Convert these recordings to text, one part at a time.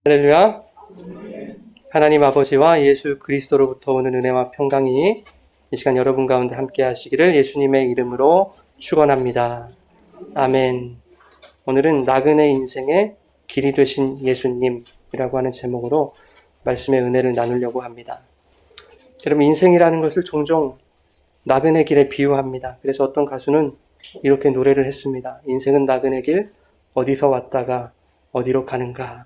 할렐루야. 하나님 아버지와 예수 그리스도로부터 오는 은혜와 평강이 이 시간 여러분 가운데 함께 하시기를 예수님의 이름으로 축원합니다. 아멘. 오늘은 나그네 인생의 길이 되신 예수님이라고 하는 제목으로 말씀의 은혜를 나누려고 합니다. 여러분, 인생이라는 것을 종종 나그네 길에 비유합니다. 그래서 어떤 가수는 이렇게 노래를 했습니다. 인생은 나그네 길, 어디서 왔다가 어디로 가는가.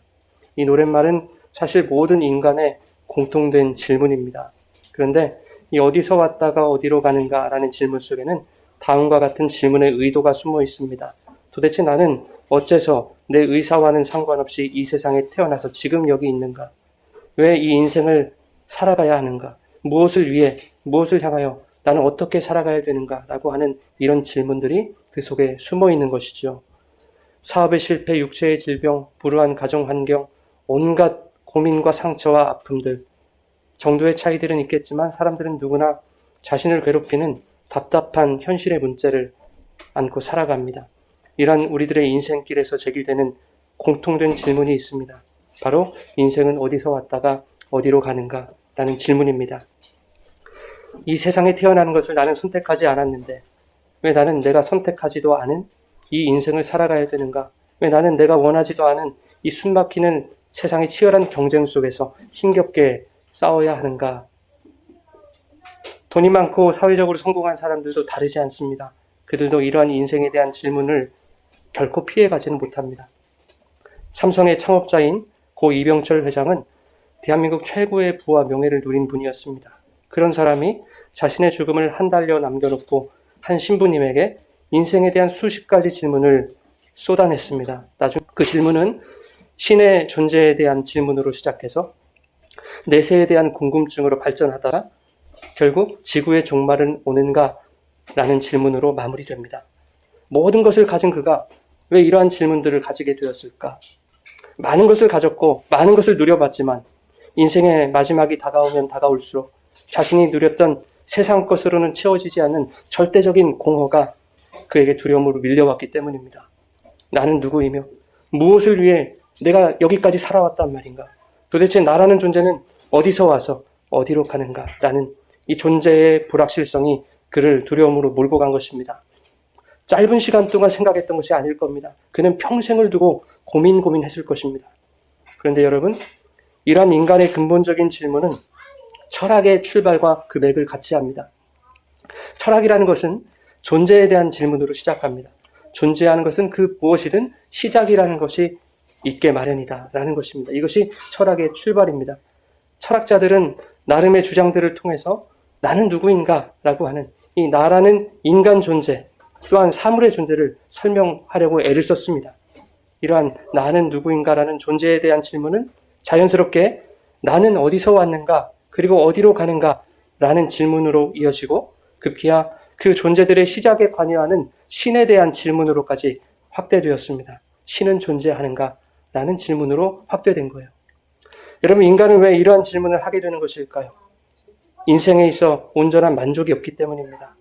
이 노랫말은 사실 모든 인간의 공통된 질문입니다. 그런데 이 어디서 왔다가 어디로 가는가라는 질문 속에는 다음과 같은 질문의 의도가 숨어 있습니다. 도대체 나는 어째서 내 의사와는 상관없이 이 세상에 태어나서 지금 여기 있는가? 왜 이 인생을 살아가야 하는가? 무엇을 위해, 무엇을 향하여 나는 어떻게 살아가야 되는가? 라고 하는 이런 질문들이 그 속에 숨어 있는 것이죠. 사업의 실패, 육체의 질병, 불우한 가정 환경, 온갖 고민과 상처와 아픔들, 정도의 차이들은 있겠지만 사람들은 누구나 자신을 괴롭히는 답답한 현실의 문제를 안고 살아갑니다. 이러한 우리들의 인생길에서 제기되는 공통된 질문이 있습니다. 바로 인생은 어디서 왔다가 어디로 가는가 라는 질문입니다. 이 세상에 태어나는 것을 나는 선택하지 않았는데 왜 나는 내가 선택하지도 않은 이 인생을 살아가야 되는가? 왜 나는 내가 원하지도 않은 이 숨막히는 세상의 치열한 경쟁 속에서 힘겹게 싸워야 하는가? 돈이 많고 사회적으로 성공한 사람들도 다르지 않습니다. 그들도 이러한 인생에 대한 질문을 결코 피해가지는 못합니다. 삼성의 창업자인 고 이병철 회장은 대한민국 최고의 부와 명예를 누린 분이었습니다. 그런 사람이 자신의 죽음을 한 달여 남겨놓고 한 신부님에게 인생에 대한 수십 가지 질문을 쏟아냈습니다. 나중 그 질문은 신의 존재에 대한 질문으로 시작해서 내세에 대한 궁금증으로 발전하다가 결국 지구의 종말은 오는가? 라는 질문으로 마무리됩니다. 모든 것을 가진 그가 왜 이러한 질문들을 가지게 되었을까? 많은 것을 가졌고 많은 것을 누려봤지만 인생의 마지막이 다가오면 다가올수록 자신이 누렸던 세상 것으로는 채워지지 않는 절대적인 공허가 그에게 두려움으로 밀려왔기 때문입니다. 나는 누구이며 무엇을 위해 내가 여기까지 살아왔단 말인가? 도대체 나라는 존재는 어디서 와서 어디로 가는가? 라는 이 존재의 불확실성이 그를 두려움으로 몰고 간 것입니다. 짧은 시간 동안 생각했던 것이 아닐 겁니다. 그는 평생을 두고 고민했을 것입니다. 그런데 여러분, 이러한 인간의 근본적인 질문은 철학의 출발과 그 맥을 같이 합니다. 철학이라는 것은 존재에 대한 질문으로 시작합니다. 존재하는 것은 그 무엇이든 시작이라는 것이 있게 마련이다 라는 것입니다. 이것이 철학의 출발입니다. 철학자들은 나름의 주장들을 통해서 나는 누구인가 라고 하는 이 나라는 인간 존재 또한 사물의 존재를 설명하려고 애를 썼습니다. 이러한 나는 누구인가 라는 존재에 대한 질문은 자연스럽게 나는 어디서 왔는가 그리고 어디로 가는가 라는 질문으로 이어지고 급기야 그 존재들의 시작에 관여하는 신에 대한 질문으로까지 확대되었습니다. 신은 존재하는가? 라는 질문으로 확대된 거예요. 여러분, 인간은 왜 이러한 질문을 하게 되는 것일까요? 인생에 있어 온전한 만족이 없기 때문입니다.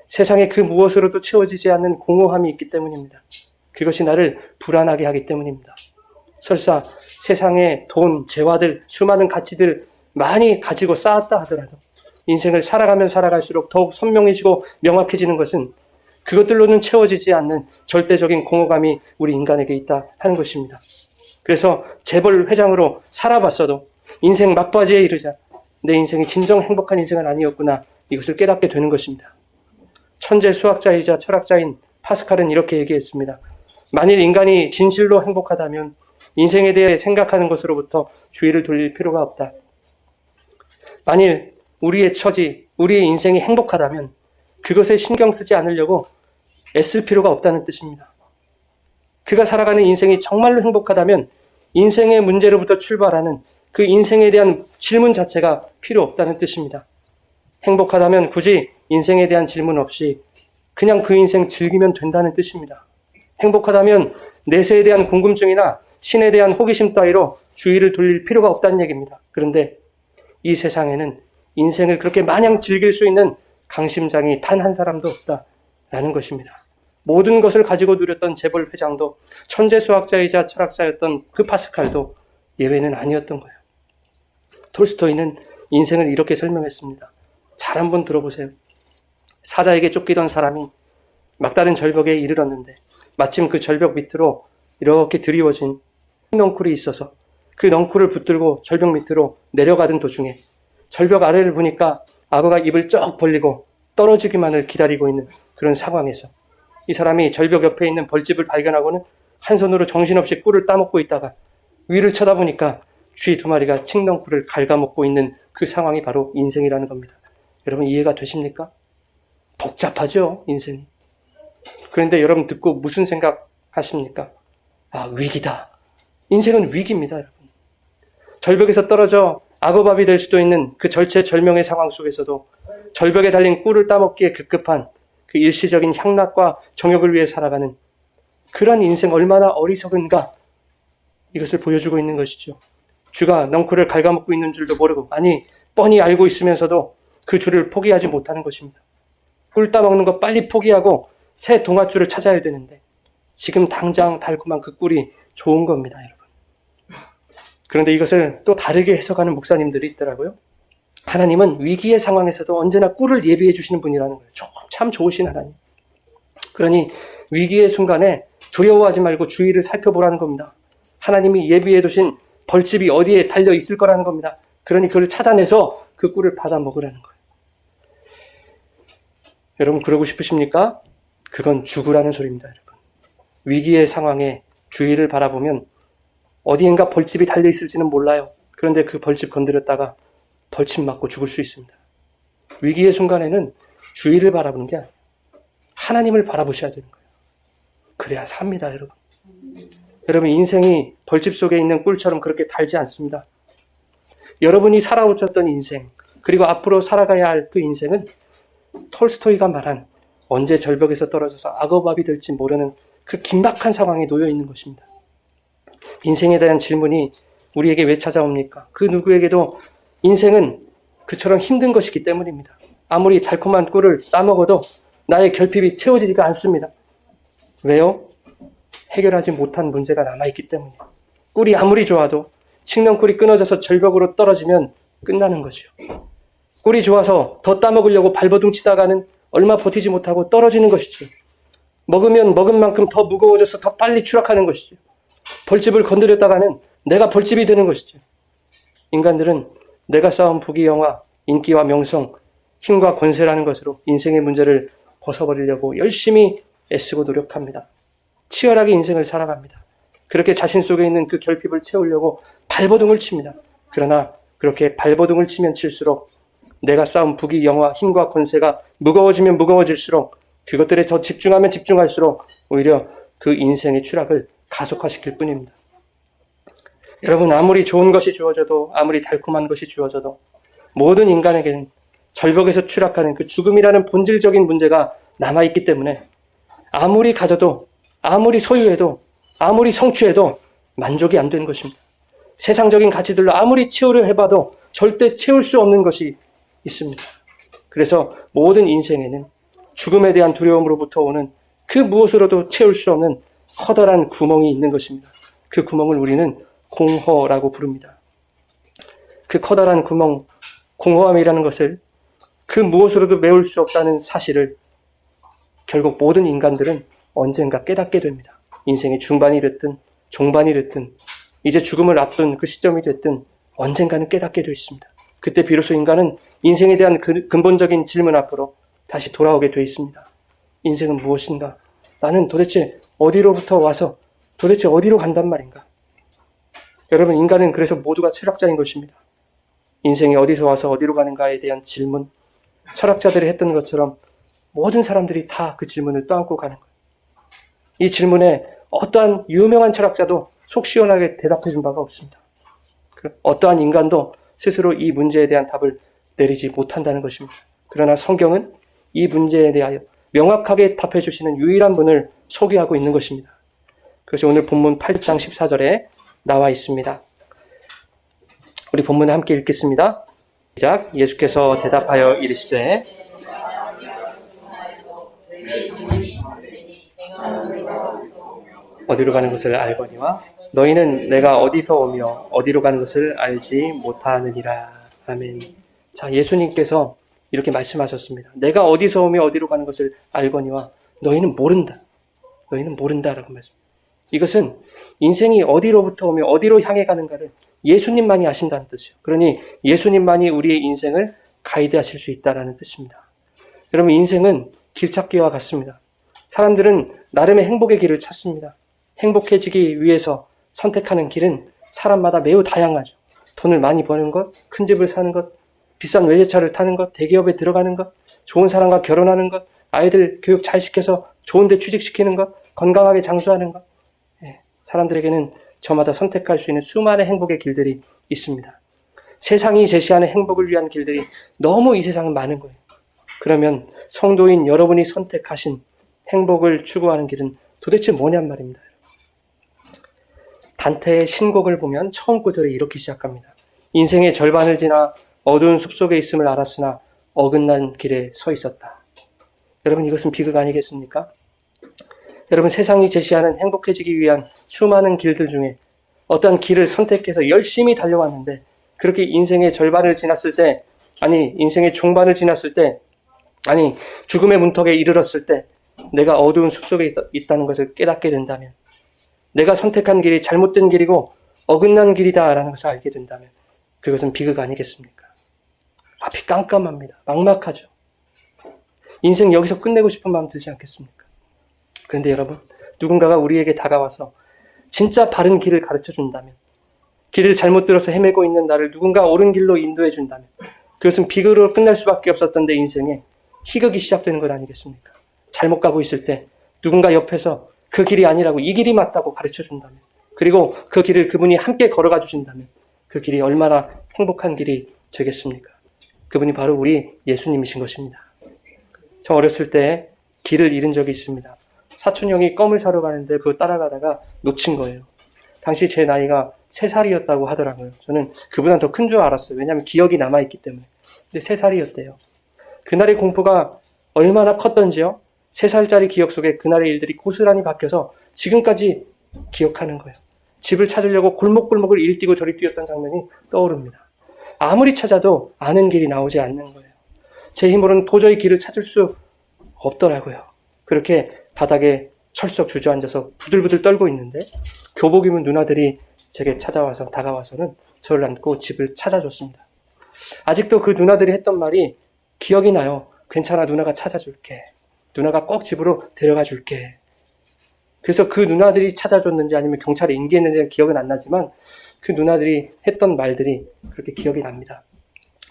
세상에 그 무엇으로도 채워지지 않는 공허함이 있기 때문입니다. 그것이 나를 불안하게 하기 때문입니다. 설사 세상에 돈, 재화들, 수많은 가치들 많이 가지고 쌓았다 하더라도 인생을 살아가면 살아갈수록 더욱 선명해지고 명확해지는 것은 그것들로는 채워지지 않는 절대적인 공허감이 우리 인간에게 있다 하는 것입니다. 그래서 재벌 회장으로 살아봤어도 인생 막바지에 이르자 내 인생이 진정 행복한 인생은 아니었구나 이것을 깨닫게 되는 것입니다. 천재 수학자이자 철학자인 파스칼은 이렇게 얘기했습니다. 만일 인간이 진실로 행복하다면 인생에 대해 생각하는 것으로부터 주의를 돌릴 필요가 없다. 만일 우리의 처지, 우리의 인생이 행복하다면 그것에 신경 쓰지 않으려고 애쓸 필요가 없다는 뜻입니다. 그가 살아가는 인생이 정말로 행복하다면 인생의 문제로부터 출발하는 그 인생에 대한 질문 자체가 필요 없다는 뜻입니다. 행복하다면 굳이 인생에 대한 질문 없이 그냥 그 인생 즐기면 된다는 뜻입니다. 행복하다면 내세에 대한 궁금증이나 신에 대한 호기심 따위로 주의를 돌릴 필요가 없다는 얘기입니다. 그런데 이 세상에는 인생을 그렇게 마냥 즐길 수 있는 강심장이 단 한 사람도 없다라는 것입니다. 모든 것을 가지고 누렸던 재벌 회장도 천재 수학자이자 철학자였던 그 파스칼도 예외는 아니었던 거예요. 톨스토이는 인생을 이렇게 설명했습니다. 잘 한번 들어보세요. 사자에게 쫓기던 사람이 막다른 절벽에 이르렀는데 마침 그 절벽 밑으로 이렇게 드리워진 넝쿨이 있어서 그 넝쿨을 붙들고 절벽 밑으로 내려가던 도중에 절벽 아래를 보니까 악어가 입을 쩍 벌리고 떨어지기만을 기다리고 있는 그런 상황에서 이 사람이 절벽 옆에 있는 벌집을 발견하고는 한 손으로 정신없이 꿀을 따먹고 있다가 위를 쳐다보니까 쥐 2마리가 칡넝쿨을 갉아먹고 있는 그 상황이 바로 인생이라는 겁니다. 여러분 이해가 되십니까? 복잡하죠, 인생이. 그런데 여러분 듣고 무슨 생각하십니까? 아, 위기다. 인생은 위기입니다, 여러분. 절벽에서 떨어져 악어밥이 될 수도 있는 그 절체절명의 상황 속에서도 절벽에 달린 꿀을 따먹기에 급급한 그 일시적인 향락과 정욕을 위해 살아가는 그런 인생 얼마나 어리석은가, 이것을 보여주고 있는 것이죠. 쥐가 넝쿨을 갉아먹고 있는 줄도 모르고, 아니 뻔히 알고 있으면서도 그 줄을 포기하지 못하는 것입니다. 꿀 따먹는 거 빨리 포기하고 새 동아줄을 찾아야 되는데 지금 당장 달콤한 그 꿀이 좋은 겁니다, 여러분. 그런데 이것을 또 다르게 해석하는 목사님들이 있더라고요. 하나님은 위기의 상황에서도 언제나 꿀을 예비해 주시는 분이라는 거예요. 참 좋으신 하나님. 그러니 위기의 순간에 두려워하지 말고 주위를 살펴보라는 겁니다. 하나님이 예비해 두신 벌집이 어디에 달려 있을 거라는 겁니다. 그러니 그걸 찾아내서 그 꿀을 받아 먹으라는 거예요. 여러분 그러고 싶으십니까? 그건 죽으라는 소리입니다, 여러분. 위기의 상황에 주위를 바라보면 어디엔가 벌집이 달려 있을지는 몰라요. 그런데 그 벌집 건드렸다가 벌침 맞고 죽을 수 있습니다. 위기의 순간에는 주위를 바라보는 게 아니에요. 하나님을 바라보셔야 되는 거예요. 그래야 삽니다, 여러분. 여러분 인생이 벌집 속에 있는 꿀처럼 그렇게 달지 않습니다. 여러분이 살아오셨던 인생, 그리고 앞으로 살아가야 할 그 인생은 톨스토이가 말한 언제 절벽에서 떨어져서 악어밥이 될지 모르는 그 긴박한 상황에 놓여 있는 것입니다. 인생에 대한 질문이 우리에게 왜 찾아옵니까? 그 누구에게도 인생은 그처럼 힘든 것이기 때문입니다. 아무리 달콤한 꿀을 따먹어도 나의 결핍이 채워지지가 않습니다. 왜요? 해결하지 못한 문제가 남아있기 때문이에요. 꿀이 아무리 좋아도 칡넝쿨이 끊어져서 절벽으로 떨어지면 끝나는 것이요. 꿀이 좋아서 더 따먹으려고 발버둥 치다가는 얼마 버티지 못하고 떨어지는 것이죠. 먹으면 먹은 만큼 더 무거워져서 더 빨리 추락하는 것이죠. 벌집을 건드렸다가는 내가 벌집이 되는 것이죠. 인간들은 내가 쌓은 부귀영화, 인기와 명성, 힘과 권세라는 것으로 인생의 문제를 벗어버리려고 열심히 애쓰고 노력합니다. 치열하게 인생을 살아갑니다. 그렇게 자신 속에 있는 그 결핍을 채우려고 발버둥을 칩니다. 그러나 그렇게 발버둥을 치면 칠수록 내가 쌓은 부귀, 영화, 힘과 권세가 무거워지면 무거워질수록 그것들에 더 집중하면 집중할수록 오히려 그 인생의 추락을 가속화시킬 뿐입니다. 여러분 아무리 좋은 것이 주어져도 아무리 달콤한 것이 주어져도 모든 인간에게는 절벽에서 추락하는 그 죽음이라는 본질적인 문제가 남아있기 때문에 아무리 가져도 아무리 소유해도 아무리 성취해도 만족이 안 되는 것입니다. 세상적인 가치들로 아무리 채우려 해봐도 절대 채울 수 없는 것이 있습니다. 그래서 모든 인생에는 죽음에 대한 두려움으로부터 오는 그 무엇으로도 채울 수 없는 커다란 구멍이 있는 것입니다. 그 구멍을 우리는 공허라고 부릅니다. 그 커다란 구멍, 공허함이라는 것을 그 무엇으로도 메울 수 없다는 사실을 결국 모든 인간들은 언젠가 깨닫게 됩니다. 인생의 중반이 됐든 종반이 됐든 이제 죽음을 앞둔 그 시점이 됐든 언젠가는 깨닫게 되어 있습니다. 그때 비로소 인간은 인생에 대한 근본적인 질문 앞으로 다시 돌아오게 되어 있습니다. 인생은 무엇인가? 나는 도대체 어디로부터 와서 도대체 어디로 간단 말인가? 여러분 인간은 그래서 모두가 철학자인 것입니다. 인생이 어디서 와서 어디로 가는가에 대한 질문, 철학자들이 했던 것처럼 모든 사람들이 다 그 질문을 떠안고 가는 거예요. 이 질문에 어떠한 유명한 철학자도 속 시원하게 대답해 준 바가 없습니다. 어떠한 인간도 스스로 이 문제에 대한 답을 내리지 못한다는 것입니다. 그러나 성경은 이 문제에 대하여 명확하게 답해 주시는 유일한 분을 소개하고 있는 것입니다. 그것이 오늘 본문 8장 14절에 나와 있습니다. 우리 본문을 함께 읽겠습니다. 시작. 예수께서 대답하여 이르시되 어디로 가는 것을 알거니와 너희는 내가 어디서 오며 어디로 가는 것을 알지 못하느니라. 아멘. 자, 예수님께서 이렇게 말씀하셨습니다. 내가 어디서 오며 어디로 가는 것을 알거니와 너희는 모른다. 너희는 모른다라고 말씀. 이것은 인생이 어디로부터 오며 어디로 향해 가는가를 예수님만이 아신다는 뜻이에요. 그러니 예수님만이 우리의 인생을 가이드하실 수 있다라는 뜻입니다. 여러분, 인생은 길찾기와 같습니다. 사람들은 나름의 행복의 길을 찾습니다. 행복해지기 위해서 선택하는 길은 사람마다 매우 다양하죠. 돈을 많이 버는 것, 큰 집을 사는 것, 비싼 외제차를 타는 것, 대기업에 들어가는 것, 좋은 사람과 결혼하는 것, 아이들 교육 잘 시켜서 좋은 데 취직시키는 것, 건강하게 장수하는 것. 사람들에게는 저마다 선택할 수 있는 수많은 행복의 길들이 있습니다. 세상이 제시하는 행복을 위한 길들이 너무 이 세상은 많은 거예요. 그러면 성도인 여러분이 선택하신 행복을 추구하는 길은 도대체 뭐냔 말입니다. 단테의 신곡을 보면 처음 구절이 이렇게 시작합니다. 인생의 절반을 지나 어두운 숲속에 있음을 알았으나 어긋난 길에 서 있었다. 여러분, 이것은 비극 아니겠습니까? 여러분, 세상이 제시하는 행복해지기 위한 수많은 길들 중에 어떤 길을 선택해서 열심히 달려왔는데 그렇게 인생의 절반을 지났을 때, 아니 인생의 종반을 지났을 때, 아니 죽음의 문턱에 이르렀을 때 내가 어두운 숲속에 있다는 것을 깨닫게 된다면, 내가 선택한 길이 잘못된 길이고 어긋난 길이다라는 것을 알게 된다면 그것은 비극 아니겠습니까? 앞이 깜깜합니다. 막막하죠. 인생 여기서 끝내고 싶은 마음 들지 않겠습니까? 그런데 여러분, 누군가가 우리에게 다가와서 진짜 바른 길을 가르쳐 준다면, 길을 잘못 들어서 헤매고 있는 나를 누군가 옳은 길로 인도해 준다면 그것은 비극으로 끝날 수밖에 없었던 내 인생에 희극이 시작되는 것 아니겠습니까? 잘못 가고 있을 때 누군가 옆에서 그 길이 아니라고 이 길이 맞다고 가르쳐 준다면, 그리고 그 길을 그분이 함께 걸어가 주신다면 그 길이 얼마나 행복한 길이 되겠습니까? 그분이 바로 우리 예수님이신 것입니다. 저 어렸을 때 길을 잃은 적이 있습니다. 사촌 형이 껌을 사러 가는데 그거 따라가다가 놓친 거예요. 당시 제 나이가 3살이었다고 하더라고요. 저는 그보다 더 큰 줄 알았어요. 왜냐하면 기억이 남아있기 때문에. 근데 3살이었대요. 그날의 공포가 얼마나 컸던지요. 3살짜리 기억 속에 그날의 일들이 고스란히 박혀서 지금까지 기억하는 거예요. 집을 찾으려고 골목골목을 이리 뛰고 저리 뛰었던 장면이 떠오릅니다. 아무리 찾아도 아는 길이 나오지 않는 거예요. 제 힘으로는 도저히 길을 찾을 수 없더라고요. 그렇게 바닥에 철썩 주저앉아서 부들부들 떨고 있는데 교복 입은 누나들이 제게 다가와서는 저를 안고 집을 찾아줬습니다. 아직도 그 누나들이 했던 말이 기억이 나요. 괜찮아, 누나가 찾아줄게. 누나가 꼭 집으로 데려가 줄게. 그래서 그 누나들이 찾아줬는지 아니면 경찰에 인계했는지는 기억은 안 나지만 그 누나들이 했던 말들이 그렇게 기억이 납니다.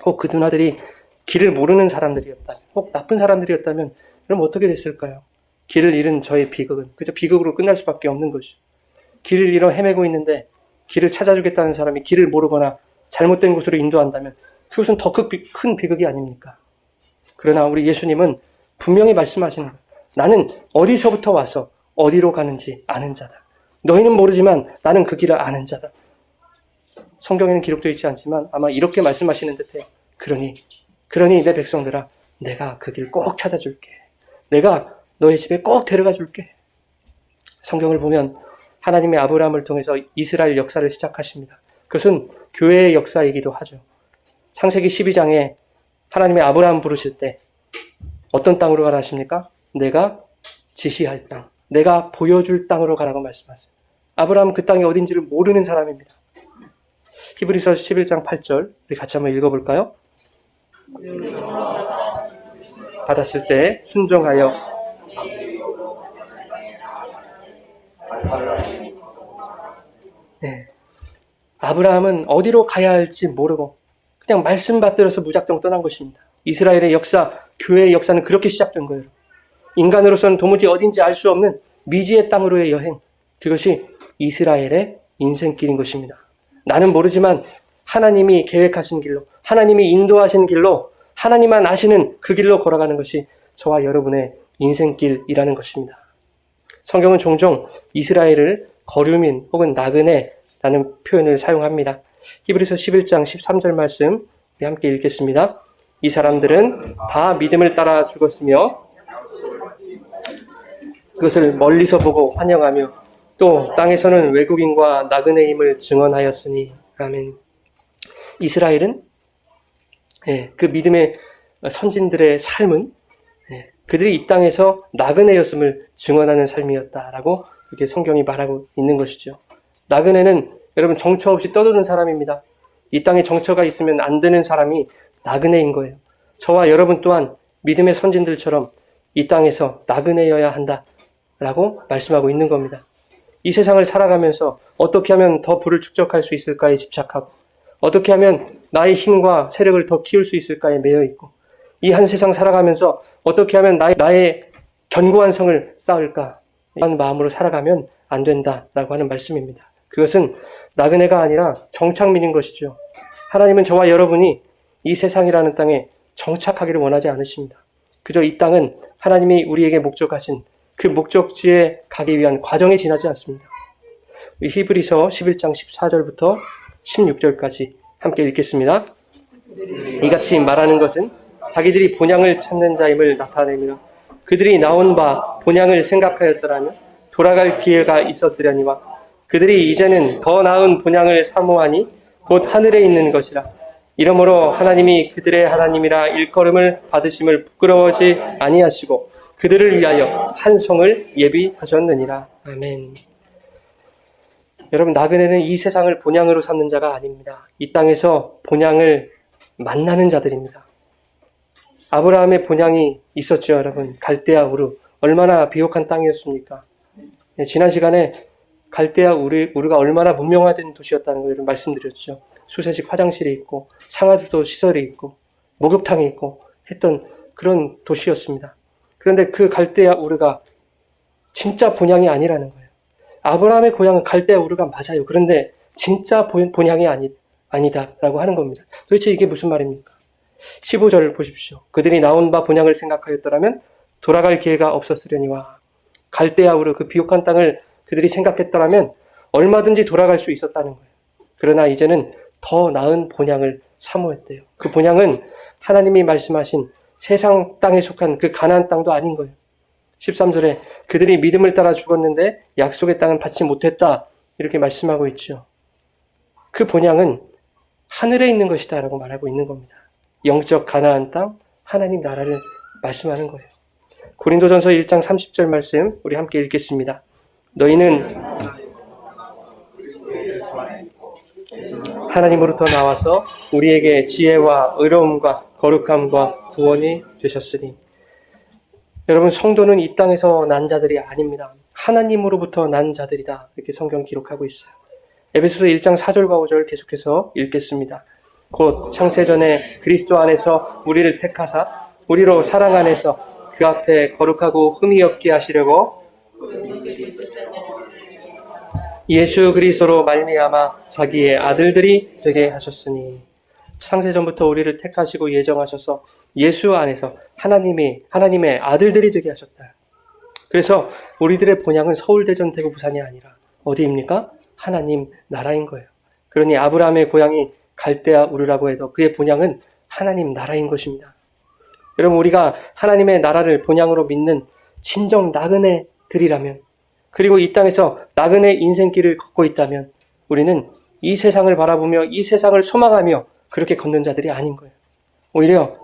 혹 그 누나들이 길을 모르는 사람들이었다면, 혹 나쁜 사람들이었다면 그럼 어떻게 됐을까요? 길을 잃은 저의 비극은 그저 비극으로 끝날 수밖에 없는 것이죠. 길을 잃어 헤매고 있는데 길을 찾아주겠다는 사람이 길을 모르거나 잘못된 곳으로 인도한다면 그것은 더 큰 비극이 아닙니까? 그러나 우리 예수님은 분명히 말씀하시는 거예요. 나는 어디서부터 와서 어디로 가는지 아는 자다. 너희는 모르지만 나는 그 길을 아는 자다. 성경에는 기록되어 있지 않지만 아마 이렇게 말씀하시는 듯해요. 그러니 내 백성들아, 내가 그 길 꼭 찾아줄게. 내가 너의 집에 꼭 데려가 줄게. 성경을 보면 하나님의 아브라함을 통해서 이스라엘 역사를 시작하십니다. 그것은 교회의 역사이기도 하죠. 창세기 12장에 하나님의 아브라함 부르실 때 어떤 땅으로 가라 하십니까? 내가 지시할 땅, 내가 보여줄 땅으로 가라고 말씀하세요. 아브라함은 그 땅이 어딘지를 모르는 사람입니다. 히브리서 11장 8절 우리 같이 한번 읽어볼까요? 받았을 때 순종하여 네. 아브라함은 어디로 가야 할지 모르고 그냥 말씀 받들어서 무작정 떠난 것입니다. 이스라엘의 역사, 교회의 역사는 그렇게 시작된 거예요. 인간으로서는 도무지 어딘지 알 수 없는 미지의 땅으로의 여행, 그것이 이스라엘의 인생길인 것입니다. 나는 모르지만 하나님이 계획하신 길로, 하나님이 인도하신 길로, 하나님만 아시는 그 길로 걸어가는 것이 저와 여러분의 인생길이라는 것입니다. 성경은 종종 이스라엘을 거류민 혹은 나그네라는 표현을 사용합니다. 히브리서 11장 13절 말씀 우리 함께 읽겠습니다. 이 사람들은 다 믿음을 따라 죽었으며 그것을 멀리서 보고 환영하며 또 땅에서는 외국인과 나그네임을 증언하였으니. 아멘. 이스라엘은 그 믿음의 선진들의 삶은 그들이 이 땅에서 나그네였음을 증언하는 삶이었다라고 이렇게 성경이 말하고 있는 것이죠. 나그네는 여러분 정처 없이 떠도는 사람입니다. 이 땅에 정처가 있으면 안 되는 사람이 나그네인 거예요. 저와 여러분 또한 믿음의 선진들처럼 이 땅에서 나그네여야 한다라고 말씀하고 있는 겁니다. 이 세상을 살아가면서 어떻게 하면 더 부를 축적할 수 있을까에 집착하고 어떻게 하면 나의 힘과 세력을 더 키울 수 있을까에 매여 있고 이 한 세상 살아가면서 어떻게 하면 나의 견고한 성을 쌓을까 이런 마음으로 살아가면 안 된다라고 하는 말씀입니다. 그것은 나그네가 아니라 정착민인 것이죠. 하나님은 저와 여러분이 이 세상이라는 땅에 정착하기를 원하지 않으십니다. 그저 이 땅은 하나님이 우리에게 목적하신 그 목적지에 가기 위한 과정에 지나지 않습니다. 히브리서 11장 14절부터 16절까지 함께 읽겠습니다. 이같이 말하는 것은 자기들이 본향을 찾는 자임을 나타내며 그들이 나온 바 본향을 생각하였더라면 돌아갈 기회가 있었으려니와 그들이 이제는 더 나은 본향을 사모하니 곧 하늘에 있는 것이라. 이러므로 하나님이 그들의 하나님이라 일컬음을 받으심을 부끄러워하지 아니하시고 그들을 위하여 한 성을 예비하셨느니라. 아멘. 여러분, 나그네는 이 세상을 본향으로 삼는 자가 아닙니다. 이 땅에서 본향을 만나는 자들입니다. 아브라함의 본향이 있었죠, 여러분. 갈대아 우르. 얼마나 비옥한 땅이었습니까? 지난 시간에 갈대아 우르가 얼마나 문명화된 도시였다는 걸 말씀드렸죠. 수세식 화장실이 있고 상하수도 시설이 있고 목욕탕이 있고 했던 그런 도시였습니다. 그런데 그 갈대아 우르가 진짜 본향이 아니라는 거예요. 아브라함의 고향은 갈대아 우르가 맞아요. 그런데 진짜 본향이 아니다라고 하는 겁니다. 도대체 이게 무슨 말입니까? 15절 보십시오. 그들이 나온 바 본향을 생각하였더라면 돌아갈 기회가 없었으려니와. 갈대아 우르 그 비옥한 땅을 그들이 생각했더라면 얼마든지 돌아갈 수 있었다는 거예요. 그러나 이제는 더 나은 본향을 사모했대요. 그 본향은 하나님이 말씀하신 세상 땅에 속한 그 가나안 땅도 아닌 거예요. 13절에 그들이 믿음을 따라 죽었는데 약속의 땅은 받지 못했다 이렇게 말씀하고 있죠. 그 본향은 하늘에 있는 것이다 라고 말하고 있는 겁니다. 영적 가나안 땅, 하나님 나라를 말씀하는 거예요. 고린도전서 1장 30절 말씀 우리 함께 읽겠습니다. 너희는 하나님으로부터 나와서 우리에게 지혜와 의로움과 거룩함과 구원이 되셨으니. 여러분, 성도는 이 땅에서 난 자들이 아닙니다. 하나님으로부터 난 자들이다. 이렇게 성경 기록하고 있어요. 에베소서 1장 4절과 5절 계속해서 읽겠습니다. 곧 창세전에 그리스도 안에서 우리를 택하사 우리로 사랑 안에서 그 앞에 거룩하고 흠이 없게 하시려고 예수 그리스도로 말미암아 자기의 아들들이 되게 하셨으니. 창세전부터 우리를 택하시고 예정하셔서 예수 안에서 하나님의 아들들이 되게 하셨다. 그래서 우리들의 본향은 서울, 대전, 대구, 부산이 아니라 어디입니까? 하나님 나라인 거예요. 그러니 아브라함의 고향이 갈대아 우르라고 해도 그의 본향은 하나님 나라인 것입니다. 여러분, 우리가 하나님의 나라를 본향으로 믿는 진정 나그네들이라면, 그리고 이 땅에서 나그네 인생길을 걷고 있다면 우리는 이 세상을 바라보며 이 세상을 소망하며 그렇게 걷는 자들이 아닌 거예요. 오히려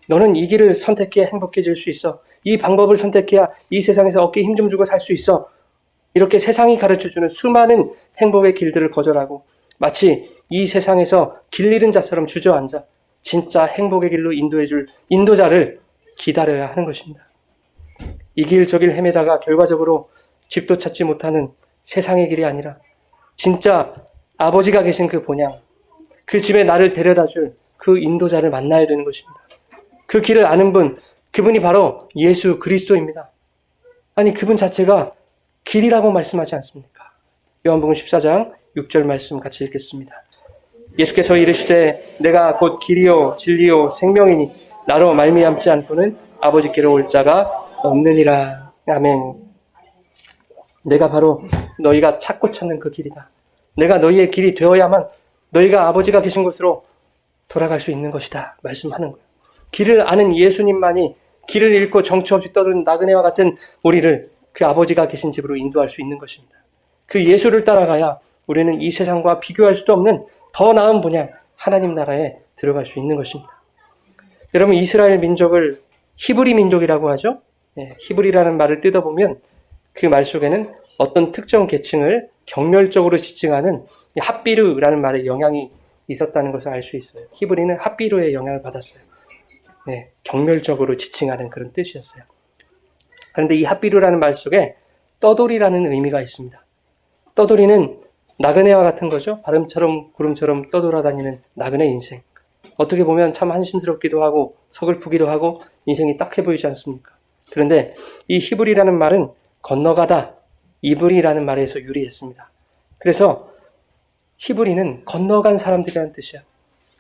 너는 이 길을 선택해야 행복해질 수 있어. 이 방법을 선택해야 이 세상에서 어깨에 힘 좀 주고 살 수 있어. 이렇게 세상이 가르쳐주는 수많은 행복의 길들을 거절하고 마치 이 세상에서 길 잃은 자처럼 주저앉아 진짜 행복의 길로 인도해줄 인도자를 기다려야 하는 것입니다. 이 길 저 길 헤매다가 결과적으로 집도 찾지 못하는 세상의 길이 아니라 진짜 아버지가 계신 그 본향, 그 집에 나를 데려다줄 그 인도자를 만나야 되는 것입니다. 그 길을 아는 분, 그분이 바로 예수 그리스도입니다. 아니, 그분 자체가 길이라고 말씀하지 않습니까? 요한복음 14장 6절 말씀 같이 읽겠습니다. 예수께서 이르시되 내가 곧 길이요 진리요 생명이니 나로 말미암지 않고는 아버지께로 올 자가 없느니라. 아멘. 내가 바로 너희가 찾고 찾는 그 길이다. 내가 너희의 길이 되어야만 너희가 아버지가 계신 곳으로 돌아갈 수 있는 것이다 말씀하는 거예요. 길을 아는 예수님만이 길을 잃고 정처 없이 떠도는 나그네와 같은 우리를 그 아버지가 계신 집으로 인도할 수 있는 것입니다. 그 예수를 따라가야 우리는 이 세상과 비교할 수도 없는 더 나은 분야 하나님 나라에 들어갈 수 있는 것입니다. 여러분, 이스라엘 민족을 히브리 민족이라고 하죠. 히브리라는 말을 뜯어보면 그 말 속에는 어떤 특정 계층을 경멸적으로 지칭하는 핫비르라는 말에 영향이 있었다는 것을 알 수 있어요. 히브리는 핫비르의 영향을 받았어요. 경멸적으로 지칭하는 그런 뜻이었어요. 그런데 이 핫비르라는 말 속에 떠돌이라는 의미가 있습니다. 떠돌이는 나그네와 같은 거죠. 바람처럼 구름처럼 떠돌아다니는 나그네 인생. 어떻게 보면 참 한심스럽기도 하고 서글프기도 하고 인생이 딱해 보이지 않습니까? 그런데 이 히브리라는 말은 건너가다, 이브리라는 말에서 유래했습니다. 그래서 히브리는 건너간 사람들이라는 뜻이야.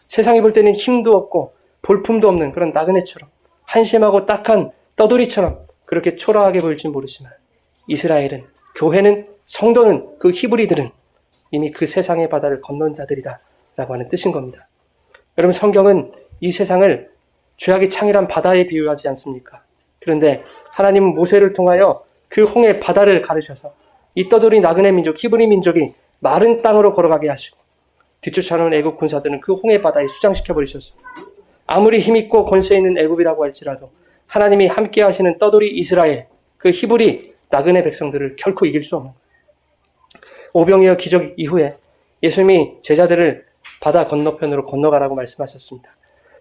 세상에 볼 때는 힘도 없고 볼품도 없는 그런 나그네처럼 한심하고 딱한 떠돌이처럼 그렇게 초라하게 보일지 모르지만 이스라엘은, 교회는, 성도는, 그 히브리들은 이미 그 세상의 바다를 건넌 자들이다 라고 하는 뜻인 겁니다. 여러분, 성경은 이 세상을 죄악이 창이란 바다에 비유하지 않습니까? 그런데 하나님은 모세를 통하여 그 홍해 바다를 가르셔서 이 떠돌이 나그네 민족, 히브리 민족이 마른 땅으로 걸어가게 하시고 뒤쫓아오는 애국 군사들은 그 홍해 바다에 수장시켜 버리셨어요. 아무리 힘있고 권세 있는 애국이라고 할지라도 하나님이 함께 하시는 떠돌이 이스라엘, 그 히브리 나그네 백성들을 결코 이길 수 없는 거예요. 오병이어 기적 이후에 예수님이 제자들을 바다 건너편으로 건너가라고 말씀하셨습니다.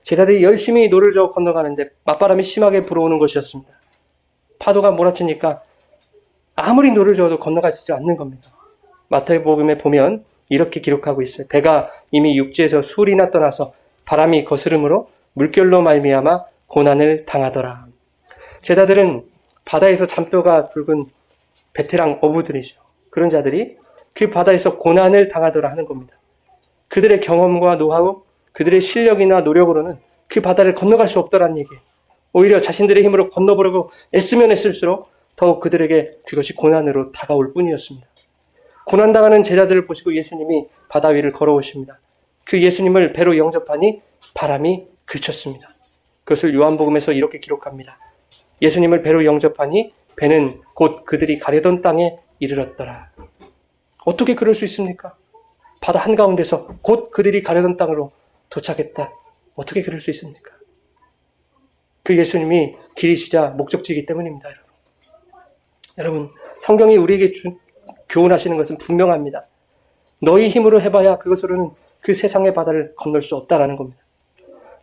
제자들이 열심히 노를 저어 건너가는데 맞바람이 심하게 불어오는 것이었습니다. 파도가 몰아치니까 아무리 노를 저어도 건너가지지 않는 겁니다. 마태복음에 보면 이렇게 기록하고 있어요. 배가 이미 육지에서 수리나 떠나서 바람이 거스름으로 물결로 말미암아 고난을 당하더라. 제자들은 바다에서 잔뼈가 굵은 베테랑 어부들이죠. 그런 자들이 그 바다에서 고난을 당하더라 하는 겁니다. 그들의 경험과 노하우, 그들의 실력이나 노력으로는 그 바다를 건너갈 수 없더란 얘기예요. 오히려 자신들의 힘으로 건너보려고 애쓰면 애쓸수록 더욱 그들에게 그것이 고난으로 다가올 뿐이었습니다. 고난당하는 제자들을 보시고 예수님이 바다 위를 걸어오십니다. 그 예수님을 배로 영접하니 바람이 그쳤습니다. 그것을 요한복음에서 이렇게 기록합니다. 예수님을 배로 영접하니 배는 곧 그들이 가려던 땅에 이르렀더라. 어떻게 그럴 수 있습니까? 바다 한가운데서 곧 그들이 가려던 땅으로 도착했다. 어떻게 그럴 수 있습니까? 그 예수님이 길이시자 목적지이기 때문입니다. 여러분, 성경이 우리에게 교훈하시는 것은 분명합니다. 너희 힘으로 해봐야 그것으로는 그 세상의 바다를 건널 수 없다라는 겁니다.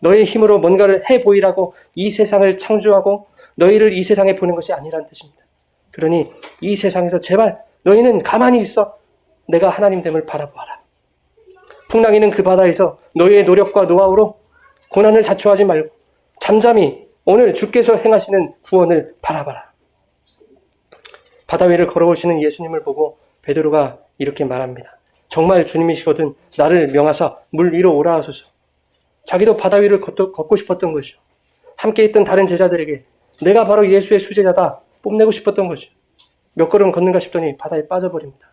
너의 힘으로 뭔가를 해보이라고 이 세상을 창조하고 너희를 이 세상에 보낸 것이 아니라는 뜻입니다. 그러니 이 세상에서 제발 너희는 가만히 있어 내가 하나님됨을 바라보아라. 풍랑이는 그 바다에서 너희의 노력과 노하우로 고난을 자초하지 말고 잠잠히 오늘 주께서 행하시는 구원을 바라봐라. 바다 위를 걸어오시는 예수님을 보고 베드로가 이렇게 말합니다. 정말 주님이시거든 나를 명하사 물 위로 오라 하소서. 자기도 바다 위를 걷고 싶었던 것이죠. 함께 있던 다른 제자들에게 내가 바로 예수의 수제자다 뽐내고 싶었던 것이죠. 몇 걸음 걷는가 싶더니 바다에 빠져버립니다.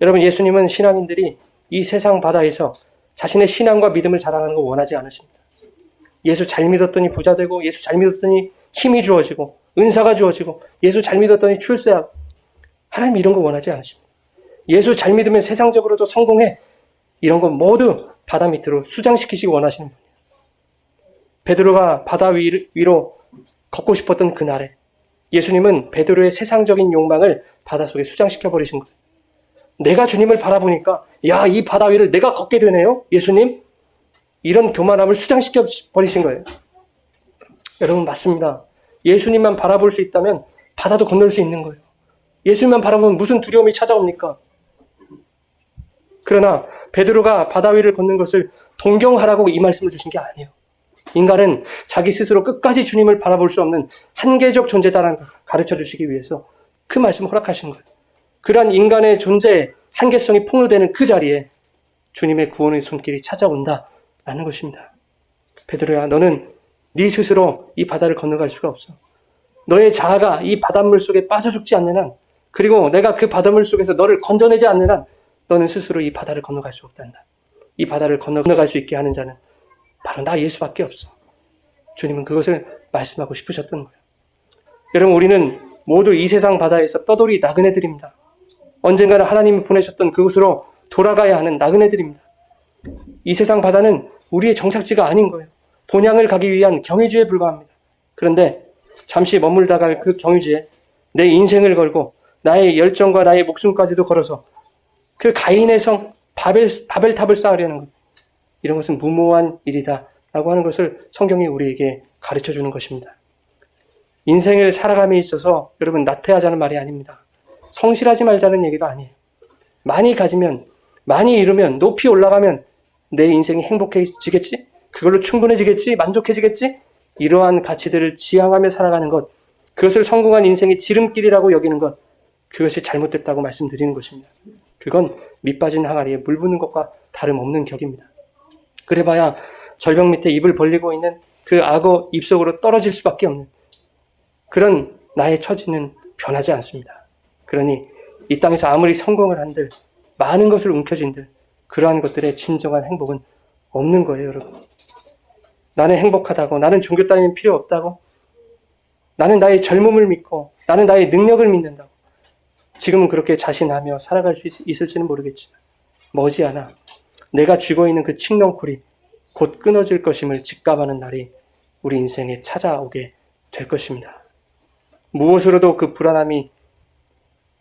여러분, 예수님은 신앙인들이 이 세상 바다에서 자신의 신앙과 믿음을 자랑하는 거 원하지 않으십니다. 예수 잘 믿었더니 부자 되고 예수 잘 믿었더니 힘이 주어지고 은사가 주어지고 예수 잘 믿었더니 출세하고 하나님 이런 거 원하지 않으십니다. 예수 잘 믿으면 세상적으로도 성공해 이런 거 모두 바다 밑으로 수장시키시기 원하시는 분이에요. 베드로가 바다 위로 걷고 싶었던 그날에 예수님은 베드로의 세상적인 욕망을 바닷속에 수장시켜 버리신 거예요. 내가 주님을 바라보니까 야, 이 바다 위를 내가 걷게 되네요. 예수님. 이런 교만함을 수장시켜 버리신 거예요. 여러분, 맞습니다. 예수님만 바라볼 수 있다면 바다도 건널 수 있는 거예요. 예수님만 바라보면 무슨 두려움이 찾아옵니까? 그러나 베드로가 바다 위를 걷는 것을 동경하라고 이 말씀을 주신 게 아니에요. 인간은 자기 스스로 끝까지 주님을 바라볼 수 없는 한계적 존재다라는 걸 가르쳐 주시기 위해서 그 말씀을 허락하신 거예요. 그러한 인간의 존재의 한계성이 폭로되는 그 자리에 주님의 구원의 손길이 찾아온다라는 것입니다. 베드로야, 너는 네 스스로 이 바다를 건너갈 수가 없어. 너의 자아가 이 바닷물 속에 빠져 죽지 않는 한, 그리고 내가 그 바닷물 속에서 너를 건져내지 않는 한 너는 스스로 이 바다를 건너갈 수 없단다. 이 바다를 건너갈 수 있게 하는 자는 바로 나 예수밖에 없어. 주님은 그것을 말씀하고 싶으셨던 거예요. 여러분, 우리는 모두 이 세상 바다에서 떠돌이 나그네들입니다. 언젠가는 하나님이 보내셨던 그곳으로 돌아가야 하는 나그네들입니다. 이 세상 바다는 우리의 정착지가 아닌 거예요. 본향을 가기 위한 경유지에 불과합니다. 그런데 잠시 머물다 갈 그 경유지에 내 인생을 걸고 나의 열정과 나의 목숨까지도 걸어서 그 가인의 성 바벨탑을 쌓으려는 것, 이런 것은 무모한 일이다 라고 하는 것을 성경이 우리에게 가르쳐 주는 것입니다. 인생을 살아감에 있어서 여러분 나태하자는 말이 아닙니다. 성실하지 말자는 얘기도 아니에요. 많이 가지면, 많이 이루면, 높이 올라가면 내 인생이 행복해지겠지? 그걸로 충분해지겠지? 만족해지겠지? 이러한 가치들을 지향하며 살아가는 것, 그것을 성공한 인생의 지름길이라고 여기는 것, 그것이 잘못됐다고 말씀드리는 것입니다. 그건 밑빠진 항아리에 물 붓는 것과 다름없는 격입니다. 그래봐야 절벽 밑에 입을 벌리고 있는 그 악어 입속으로 떨어질 수밖에 없는 그런 나의 처지는 변하지 않습니다. 그러니 이 땅에서 아무리 성공을 한들, 많은 것을 움켜쥔들, 그러한 것들의 진정한 행복은 없는 거예요, 여러분. 나는 행복하다고, 나는 종교 따위는 필요 없다고, 나는 나의 젊음을 믿고, 나는 나의 능력을 믿는다고, 지금은 그렇게 자신하며 살아갈 수 있을지는 모르겠지만 머지않아 내가 쥐고 있는 그 칡렁쿨이 곧 끊어질 것임을 직감하는 날이 우리 인생에 찾아오게 될 것입니다. 무엇으로도 그 불안함이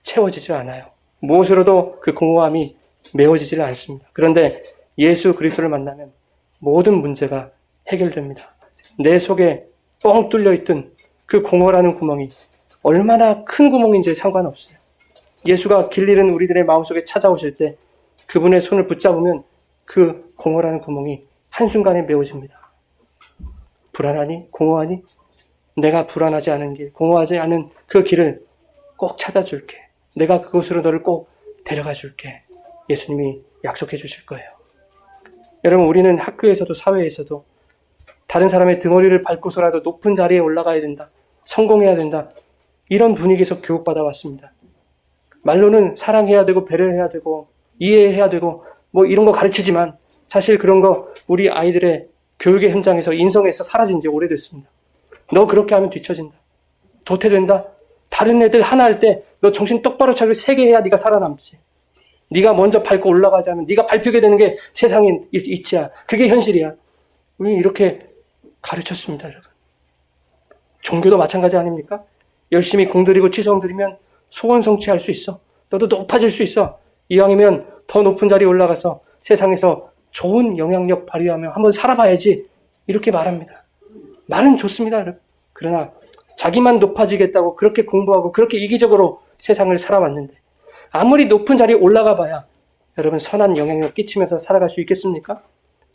채워지질 않아요. 무엇으로도 그 공허함이 메워지질 않습니다. 그런데 예수 그리스도를 만나면 모든 문제가 해결됩니다. 내 속에 뻥 뚫려있던 그 공허라는 구멍이 얼마나 큰 구멍인지 상관없어요. 예수가 길 잃은 우리들의 마음속에 찾아오실 때 그분의 손을 붙잡으면 그 공허라는 구멍이 한순간에 메워집니다. 불안하니? 공허하니? 내가 불안하지 않은 길, 공허하지 않은 그 길을 꼭 찾아줄게. 내가 그곳으로 너를 꼭 데려가 줄게. 예수님이 약속해 주실 거예요. 여러분, 우리는 학교에서도 사회에서도 다른 사람의 등허리를 밟고서라도 높은 자리에 올라가야 된다. 성공해야 된다. 이런 분위기에서 교육받아 왔습니다. 말로는 사랑해야 되고 배려해야 되고 이해해야 되고 뭐 이런 거 가르치지만 사실 그런 거 우리 아이들의 교육의 현장에서 인성에서 사라진 지 오래됐습니다. 너 그렇게 하면 뒤처진다. 도태된다. 다른 애들 하나 할 때 너 정신 똑바로 차리고 세게 해야 네가 살아남지. 네가 먼저 밟고 올라가지 않으면 네가 밟히게 되는 게 세상의 이치야. 그게 현실이야. 우리는 이렇게 가르쳤습니다, 여러분. 종교도 마찬가지 아닙니까? 열심히 공들이고 치성 드리면 소원 성취할 수 있어. 너도 높아질 수 있어. 이왕이면 더 높은 자리에 올라가서 세상에서 좋은 영향력 발휘하며 한번 살아봐야지. 이렇게 말합니다. 말은 좋습니다, 여러분. 그러나 자기만 높아지겠다고 그렇게 공부하고 그렇게 이기적으로 세상을 살아왔는데 아무리 높은 자리에 올라가 봐야 여러분 선한 영향력 끼치면서 살아갈 수 있겠습니까?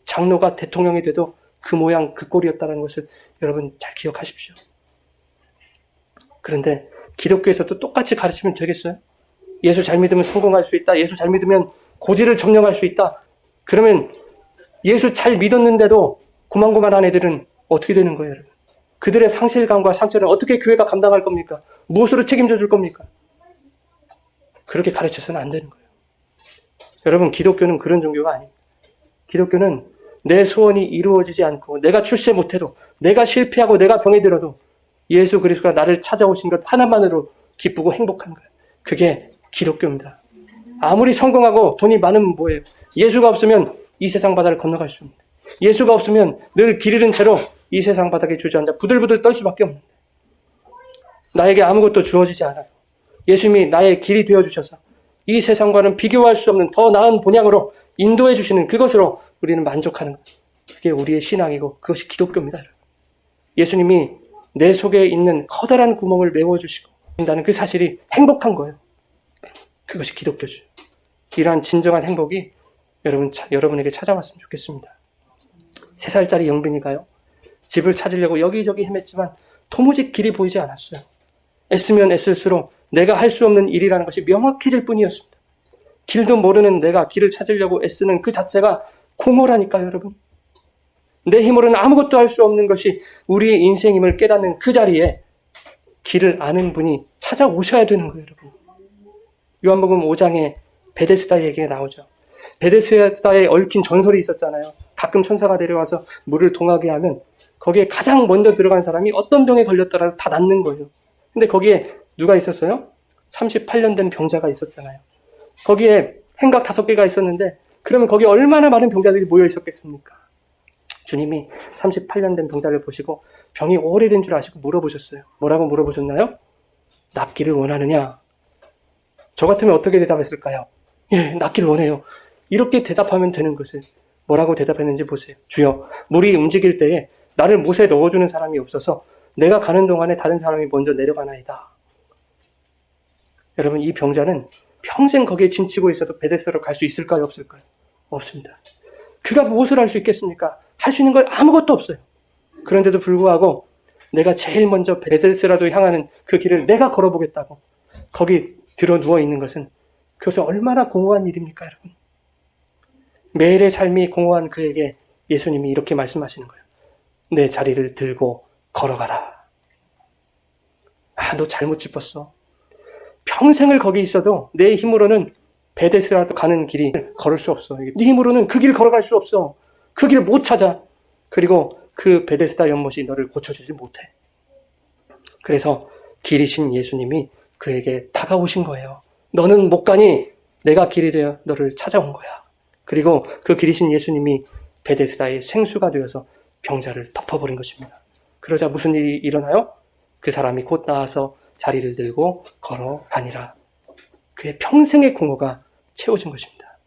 장로가 대통령이 돼도 그 모양 그 꼴이었다는 것을 여러분 잘 기억하십시오. 그런데 기독교에서도 똑같이 가르치면 되겠어요? 예수 잘 믿으면 성공할 수 있다. 예수 잘 믿으면 고지를 점령할 수 있다. 그러면 예수 잘 믿었는데도 고만고만한 애들은 어떻게 되는 거예요, 여러분? 그들의 상실감과 상처를 어떻게 교회가 감당할 겁니까? 무엇으로 책임져 줄 겁니까? 그렇게 가르쳐서는 안 되는 거예요. 여러분, 기독교는 그런 종교가 아닙니다. 기독교는 내 소원이 이루어지지 않고 내가 출세 못해도 내가 실패하고 내가 병에 들어도 예수 그리스도가 나를 찾아오신 것 하나만으로 기쁘고 행복한 거예요. 그게 기독교입니다. 아무리 성공하고 돈이 많으면 뭐예요? 예수가 없으면 이 세상 바다를 건너갈 수 없는데, 예수가 없으면 늘 길 잃은 채로 이 세상 바닥에 주저앉아 부들부들 떨 수밖에 없는데, 나에게 아무것도 주어지지 않아요. 예수님이 나의 길이 되어주셔서 이 세상과는 비교할 수 없는 더 나은 본향으로 인도해 주시는 그것으로 우리는 만족하는 거예요. 그게 우리의 신앙이고 그것이 기독교입니다. 예수님이 내 속에 있는 커다란 구멍을 메워주시고 다는 그 사실이 행복한 거예요. 그것이 기독교죠. 이러한 진정한 행복이 여러분에게 찾아왔으면 좋겠습니다. 3살짜리 영빈이가요, 집을 찾으려고 여기저기 헤맸지만 도무지 길이 보이지 않았어요. 애쓰면 애쓸수록 내가 할 수 없는 일이라는 것이 명확해질 뿐이었습니다. 길도 모르는 내가 길을 찾으려고 애쓰는 그 자체가 공허라니까요, 여러분. 내 힘으로는 아무것도 할 수 없는 것이 우리의 인생임을 깨닫는 그 자리에 길을 아는 분이 찾아오셔야 되는 거예요, 여러분. 요한복음 5장에 베데스다 얘기가 나오죠. 베데스다에 얽힌 전설이 있었잖아요. 가끔 천사가 내려와서 물을 동하게 하면 거기에 가장 먼저 들어간 사람이 어떤 병에 걸렸더라도 다 낫는 거예요. 근데 거기에 누가 있었어요? 38년 된 병자가 있었잖아요. 거기에 행각 5개가 있었는데 그러면 거기에 얼마나 많은 병자들이 모여 있었겠습니까? 주님이 38년 된 병자를 보시고 병이 오래된 줄 아시고 물어보셨어요. 뭐라고 물어보셨나요? 낫기를 원하느냐? 저 같으면 어떻게 대답했을까요? 예, 낫기를 원해요. 이렇게 대답하면 되는 것을 뭐라고 대답했는지 보세요. 주여, 물이 움직일 때에 나를 못에 넣어주는 사람이 없어서 내가 가는 동안에 다른 사람이 먼저 내려가나이다. 여러분, 이 병자는 평생 거기에 진치고 있어도 베데스다로 갈 수 있을까요? 없을까요? 없습니다. 그가 무엇을 할 수 있겠습니까? 할 수 있는 건 아무것도 없어요. 그런데도 불구하고 내가 제일 먼저 베데스다로 향하는 그 길을 내가 걸어보겠다고 거기 들어 누워 있는 것은 그것은 얼마나 공허한 일입니까, 여러분? 매일의 삶이 공허한 그에게 예수님이 이렇게 말씀하시는 거예요. 내 자리를 들고 걸어가라. 아, 너 잘못 짚었어. 평생을 거기 있어도 내 힘으로는 베데스다로 가는 길이 걸을 수 없어. 네 힘으로는 그 길 걸어갈 수 없어. 그 길을 못 찾아. 그리고 그 베데스다 연못이 너를 고쳐주지 못해. 그래서 길이신 예수님이 그에게 다가오신 거예요. 너는 못 가니 내가 길이 되어 너를 찾아온 거야. 그리고 그 길이신 예수님이 베데스다의 생수가 되어서 병자를 덮어버린 것입니다. 그러자 무슨 일이 일어나요? 그 사람이 곧 나와서 자리를 들고 걸어가니라. 그의 평생의 공허가 채워진 것입니다.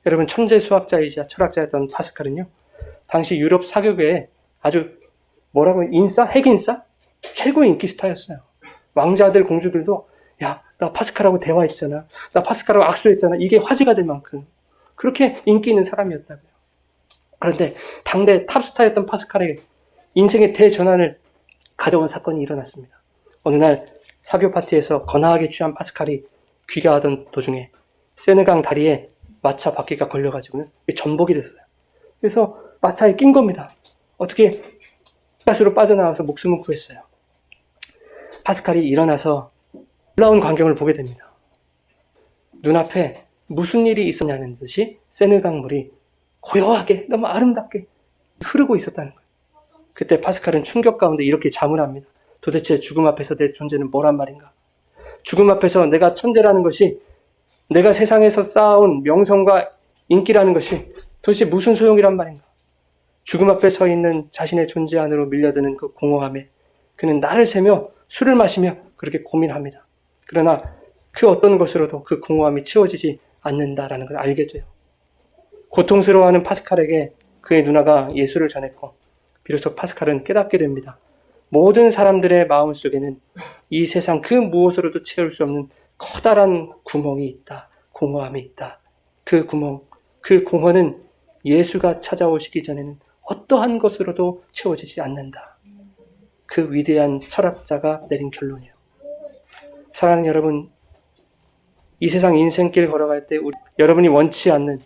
여러분, 천재 수학자이자 철학자였던 파스칼은요, 당시 유럽 사교계에 아주 인싸? 핵인싸? 최고 인기 스타였어요. 왕자들, 공주들도 야, 나 파스칼하고 대화했잖아. 나 파스칼하고 악수했잖아. 이게 화제가 될 만큼 그렇게 인기 있는 사람이었다고요. 그런데 당대 탑스타였던 파스칼에게 인생의 대전환을 가져온 사건이 일어났습니다. 어느 날 사교 파티에서 거나하게 취한 파스칼이 귀가하던 도중에 세느강 다리에 마차 바퀴가 걸려가지고는 전복이 됐어요. 그래서 마차에 낀 겁니다. 어떻게 가스로 빠져나와서 목숨을 구했어요. 파스칼이 일어나서 놀라운 광경을 보게 됩니다. 눈앞에 무슨 일이 있었냐는 듯이 세느강 물이 고요하게 너무 아름답게 흐르고 있었다는 거예요. 그때 파스칼은 충격 가운데 이렇게 자문합니다. 도대체 죽음 앞에서 내 존재는 뭐란 말인가? 죽음 앞에서 내가 천재라는 것이, 내가 세상에서 쌓아온 명성과 인기라는 것이 도대체 무슨 소용이란 말인가? 죽음 앞에 서 있는 자신의 존재 안으로 밀려드는 그 공허함에 그는 나를 세며 술을 마시며 그렇게 고민합니다. 그러나 그 어떤 것으로도 그 공허함이 채워지지 않는다라는 걸 알게 돼요. 고통스러워하는 파스칼에게 그의 누나가 예수를 전했고 비로소 파스칼은 깨닫게 됩니다. 모든 사람들의 마음속에는 이 세상 그 무엇으로도 채울 수 없는 커다란 구멍이 있다. 공허함이 있다. 그 구멍, 그 공허는 예수가 찾아오시기 전에는 어떠한 것으로도 채워지지 않는다. 그 위대한 철학자가 내린 결론이에요. 사랑하는 여러분, 이 세상 인생길 걸어갈 때 여러분이 원치 않는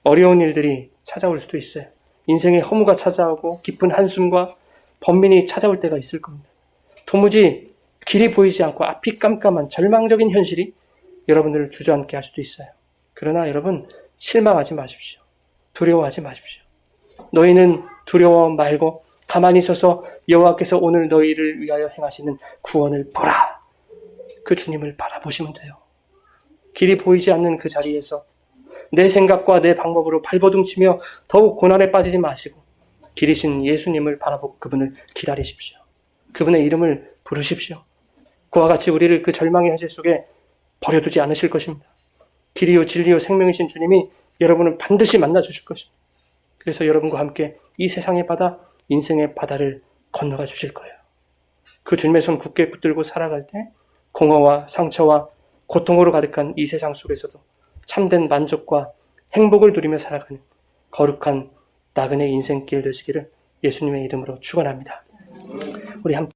어려운 일들이 찾아올 수도 있어요. 인생의 허무가 찾아오고 깊은 한숨과 번민이 찾아올 때가 있을 겁니다. 도무지 길이 보이지 않고 앞이 깜깜한 절망적인 현실이 여러분들을 주저앉게 할 수도 있어요. 그러나 여러분, 실망하지 마십시오. 두려워하지 마십시오. 너희는 두려워 말고 가만히 서서 여호와께서 오늘 너희를 위하여 행하시는 구원을 보라. 그 주님을 바라보시면 돼요. 길이 보이지 않는 그 자리에서 내 생각과 내 방법으로 발버둥치며 더욱 고난에 빠지지 마시고 길이신 예수님을 바라보고 그분을 기다리십시오. 그분의 이름을 부르십시오. 그와 같이 우리를 그 절망의 현실 속에 버려두지 않으실 것입니다. 길이요 진리요 생명이신 주님이 여러분을 반드시 만나주실 것입니다. 그래서 여러분과 함께 이 세상의 바다, 인생의 바다를 건너가 주실 거예요. 그 주님의 손 굳게 붙들고 살아갈 때 공허와 상처와 고통으로 가득한 이 세상 속에서도 참된 만족과 행복을 누리며 살아가는 거룩한 나그네 인생길 되시기를 예수님의 이름으로 축원합니다. 우리 함께